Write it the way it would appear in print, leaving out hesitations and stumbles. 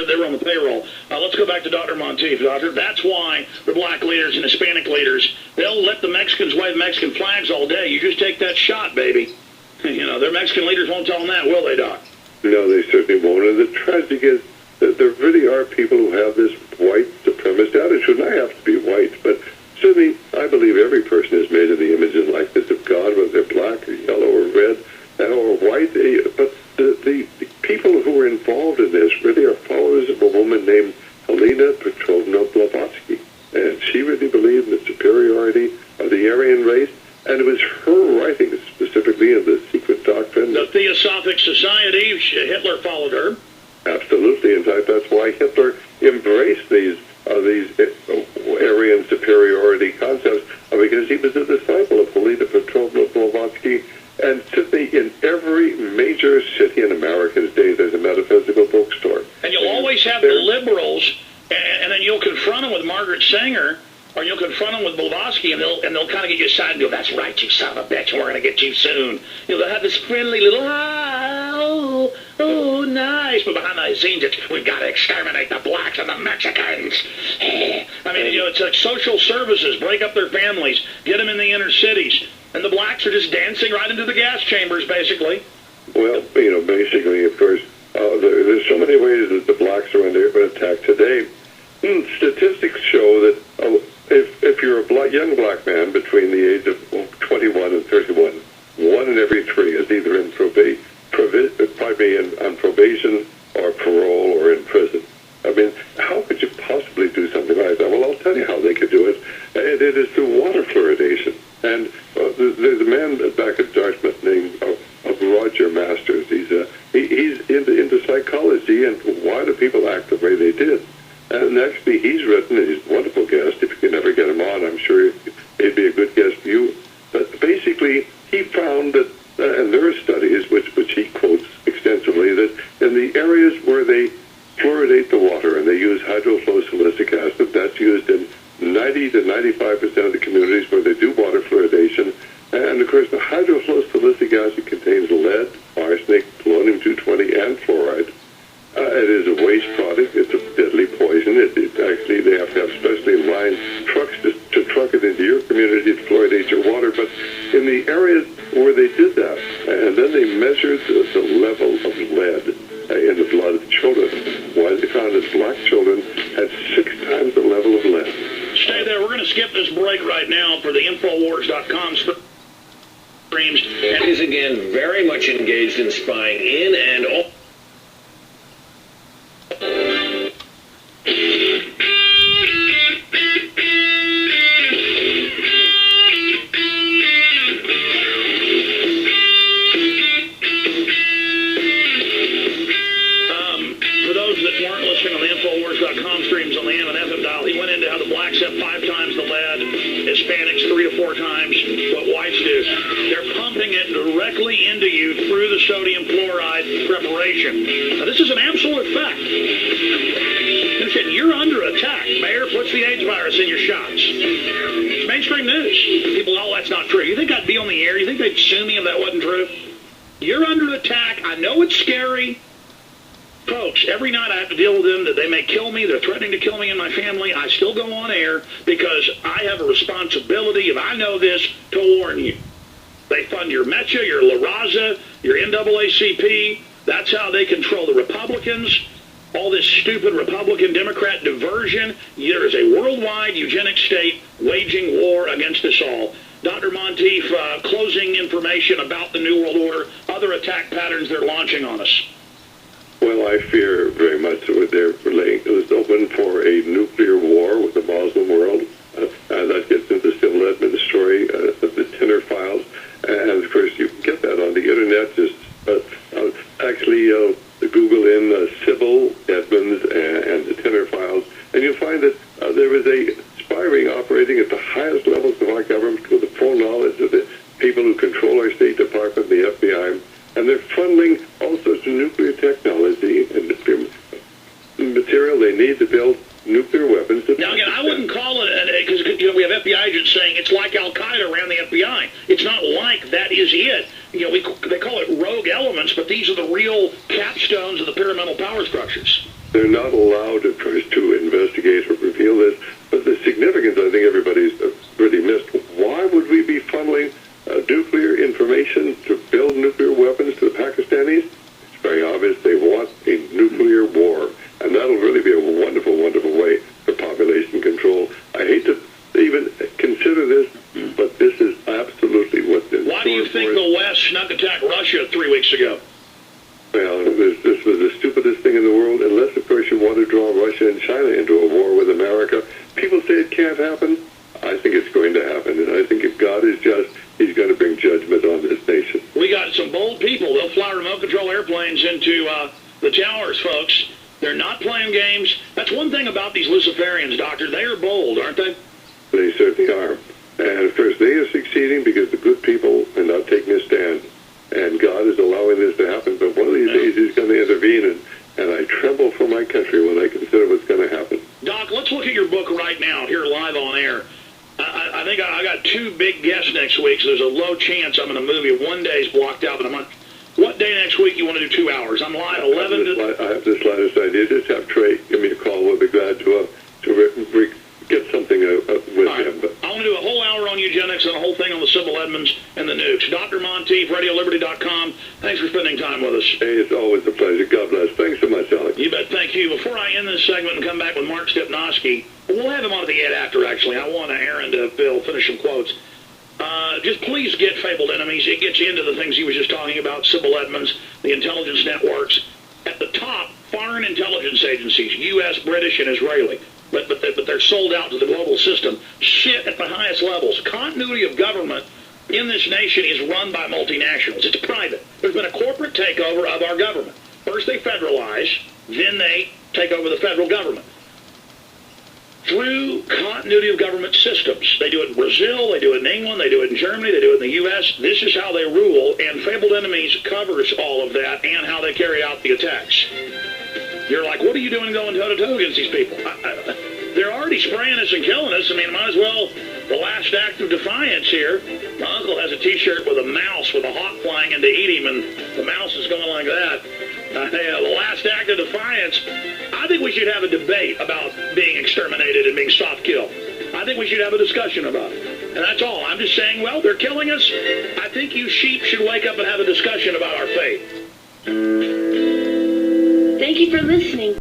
They're on the payroll. Let's go back to Dr. Montieth, Doctor. That's why the black leaders and Hispanic leaders, they'll let the Mexicans wave Mexican flags all day. You just take that shot, baby. You know, their Mexican leaders won't tell them that, will they, Doc? No, they certainly won't. And the tragic is that there really are people who have this white supremacist attitude. And I have to be white, but certainly I believe every person is made in the image and likeness of God, whether they're black or yellow or red or white. But the people who are involved in this really are followers of a woman named Helena Petrovna Blavatsky. And she really believed in the superiority of the Aryan race. And it was her writings, specifically in the secret doctrine. The Theosophic Society, Hitler followed her. Absolutely. In fact, that's why Hitler embraced these Aryan superiority concepts, because he was a disciple of Helena Petrovna Blavatsky. And certainly in every major city in America today, there's a metaphysical bookstore. And you'll always have the liberals, and then you'll confront them with Margaret Sanger, or you'll confront them with Blavatsky, and they'll kind of get you aside and go, "That's right, you son of a bitch, we're going to get you soon." You know, they'll have this friendly little, oh, nice, but behind the scenes, it's, "We've got to exterminate the blacks and the Mexicans." I mean, you know, it's like social services, break up their families, get them in the inner cities, and the blacks are just dancing right into the gas chambers, basically. Well, you know, basically, of course, there's so many ways that the blacks are under attack today. Statistics show that if you're a young black man between the age of 21 and 31, 1 in every 3 is either on probation or parole or in prison. I mean, how could you possibly do something like that? Well, I'll tell you how they could do it. And it is through water fluoridation. And there's a man back at Dartmouth named Roger Masters. He's into psychology and why do people act the way they did. And actually, he's written, and he's a wonderful guest. If you can ever get him on, I'm sure he'd be a good guest for you. But basically, he found that, and there are studies which he quotes extensively, that in the areas where they fluoridate the water and they use hydrofluosilicic acid, that's used in 90 to 95% of the communities where they do water fluoridation. And of course, the hydrofluosilicic acid contains lead, arsenic, polonium-220, and fluoride. It is a waste product. It's a deadly poison. Actually, they have to have specially lined trucks to truck it into your community to fluoridate your water. But in the areas where they did that, and then they measured the level of lead in the blood of children, what they found is black children had 6 times the level of lead. Stay there. We're going to skip this break right now for the Infowars.com streams. And is again very much engaged in spying in and all. Infowars.com streams on the AM and FM dial. He went into how the blacks have 5 times the lead, Hispanics 3 or 4 times what whites do. They're pumping it directly into you through the sodium fluoride preparation. Now, this is an absolute fact. Listen, you're under attack. Mayor puts the AIDS virus in your shots. It's mainstream news. People, oh, that's not true. You think I'd be on the air? You think they'd sue me if that wasn't true? You're under attack. I know it's scary. Folks, every night I have to deal with them that they may kill me. They're threatening to kill me and my family. I still go on air because I have a responsibility, if I know this, to warn you. They fund your Mecha, your La Raza, your NAACP. That's how they control the Republicans. All this stupid Republican-Democrat diversion. There is a worldwide eugenic state waging war against us all. Dr. Montieth, closing information about the New World Order, other attack patterns they're launching on us. Well, I fear very much that they're laying it open for a nuclear war with the Muslim world. That gets into the civil admin story, the Tinner files. And, of course, you can get that on the Internet. Just actually Google in Sybil Edmonds and the Tinner files, and you'll find that there is a spy ring operating at the highest levels of our government with the full knowledge of the people who control our State Department, the FBI, and they're funneling all sorts of nuclear technology and material they need to build nuclear weapons. Now, again, I wouldn't call it, because we have FBI agents saying it's like Al-Qaeda around the FBI. It's not like that is it. They call it rogue elements, but these are the real capstones of the pyramidal power structures. They're not allowed, of course, to investigate or reveal this. But the significance, I think everybody's really missed. Why would we be funneling nuclear information to build nuclear weapons to the Pakistanis? It's very obvious they want a nuclear war. And that'll really be a wonderful, wonderful way for population control. I hate to even consider this, but this is absolutely what this is. Why do you think the West snuck attacked Russia 3 weeks ago? Well, this was the stupidest thing in the world, unless, of course, you want to draw Russia and China into a war with America. People say it can't happen. I think it's going to happen, and I think if God is just, he's going to bring judgment on this nation. We got some bold people. They'll fly remote-control airplanes into the towers, folks. They're not playing games. That's one thing about these Luciferians, Doctor. They are bold, aren't they? They certainly are. And, of course, they are succeeding because the good people are not taking a stand. And God is allowing this to happen. But one of these days he's going to intervene, and I tremble for my country when I consider what's going to happen. Doc, let's look at your book right now, here live on air. I think I got 2 big guests next week, so there's a low chance I'm going to move you. 1 day's blocked out, but I'm on. What day next week you want to do 2 hours? I'm live 11 to... I have the slightest idea. Just have Trey give me a call. We'll be glad to get something with him. But I want to do a whole hour on eugenics and a whole thing on the Sybil Edmonds and the nukes. Dr. Montieth, RadioLiberty.com. Thanks for spending time with us. Hey, it's always a pleasure. God bless. Thanks so much, Alex. You bet. Thank you. Before I end this segment and come back with Mark Stepnoski, we'll have him on at the end after, actually. I want Aaron to finish some quotes. Just please get Fabled Enemies. It gets into the things he was just talking about, Sybil Edmonds, the intelligence networks. At the top, foreign intelligence agencies, U.S., British, and Israeli. But they're sold out to the global system. Shit at the highest levels. Continuity of government in this nation is run by multinationals. It's private. There's been a corporate takeover of our government. First they federalize, then they take over the federal government. Through continuity of government systems. They do it in Brazil, they do it in England, they do it in Germany, they do it in the U.S. This is how they rule, and Fabled Enemies covers all of that and how they carry out the attacks. You're like, what are you doing going toe-to-toe against these people? They're already spraying us and killing us. I mean, might as well, the last act of defiance here. My uncle has a T-shirt with a mouse with a hawk flying in to eat him, and the mouse is going like that. The last act of defiance. I think we should have a debate about being exterminated and being soft-killed. I think we should have a discussion about it. And that's all. I'm just saying, well, they're killing us. I think you sheep should wake up and have a discussion about our fate. Thank you for listening.